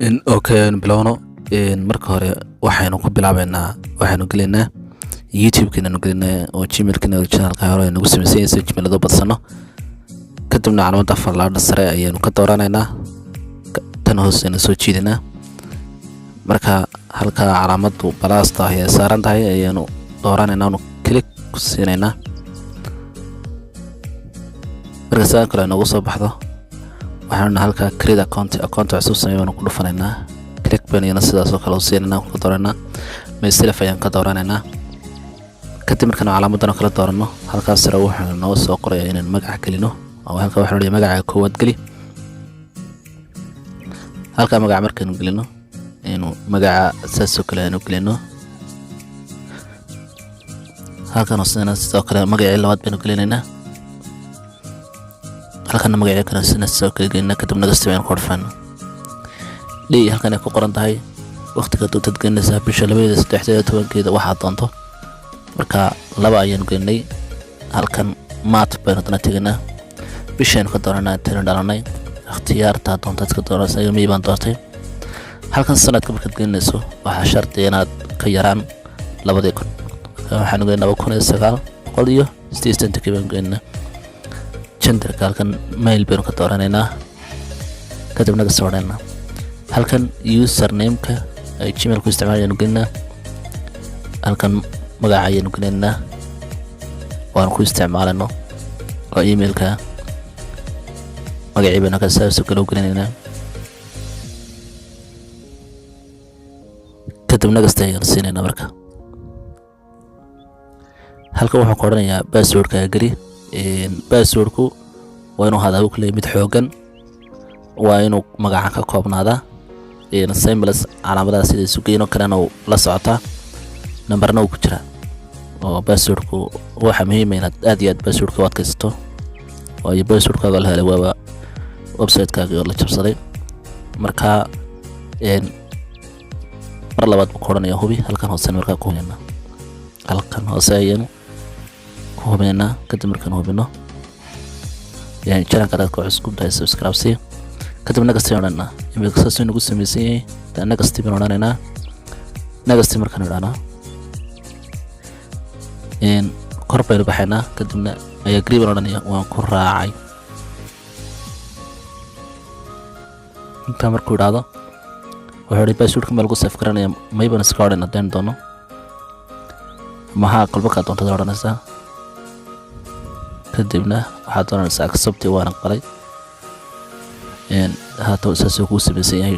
Okay, bilowno marka hore waxaynu ku bilaabeynaa waxaynu galeynaa YouTube-keena galeynaa oo Gmail-keena channel-ka hore aynu ugu sameysay Gmail-do badsano kadibna calaamada falaadha sare ayaynu ka dooranaynaa tan hoosena soo jiidinaa marka halka calaamadu balaasta ay saaran tahay ayaynu dooranaynaa oo click ku siinaynaa marka saa kale nagu soo baxdo waxaanu halka create account cusub sameeyaynu ku dhufanaynaa click banana sidaas oo kale u siinayna ku dooranaa myself ayaan ka dooranaynaa kadib markaan calaamadan kala doorano halkaas sare waxaan noo soo qorayaa inaan magac gelino oo halka waxaan leeyahay magaca koowaad geli halka magac markaan gelino inuu magaca saas oo kale aanu gelino halkan sidoo kale magaca labaad baynu gelinaynaa halkan magaca kale sidoo kale gelina kadib naga isticmaal korfan dhii halkan ay ku qoran tahay waqtiga doonta gelinaysa bisha 2013 waxa doonto marka laba ayaan gelinay halkan maat baynu tagnaa bishaan ka dooranaa tirada dhalanay ikhtiyaarta doonta ka dooranaysa iyo miibaan doortay halkan sanadka markaad gelinayso waxa sharti inaad ka yaraan 2000 waxaan gelinaa 1900 iyo 60 kibaan gelinaa gender halkan mail baynu ka dooranaynaa kadib naga soo dhaynaa halkan username-ka ay Gmail ku isticmaalayaan gelinaa halkan magaca ayaynu gelinaa waan ku isticmaalano oo email-ka magacii baynu ka soo kala gelinaynaa kadib naga siinayna marka halkan waxaan ku oranayaa password-ka geli password-ku waa inuu hada u kale mid xoogan waa inuu magaca ka koobnaadaa symbols calaamadaha sida suuqyada kale oo la socota numberna uu ku jira oo password-ku waxa muhiim ah inaad aad iyo aad password-ka waad kaysto oo ay password-kaaga la helay waa website-kaaga oo la jabsaday marka mar labaad ku qoranayo hubi halkan hoose marka ku hubina halkan hoose ayaynu ku hubina kadib markaan hubino channel-ka dadka cusub ay subscribe si kadib naga siinayna email ka soo nagu sameeyay naga stibinayna naga markaan idhaana korbayr baxayna kadibna ayaa green oranaya waan ku raacay inta markuu idhaado wuxuu password-ka meel ku save garanaya mayban iska odhan hadaan doono maxaa qalba ka doontada odhanaysaa kadibna waxaad doonaysaa accept waan aqbalay haatan saasoo ku sameeyay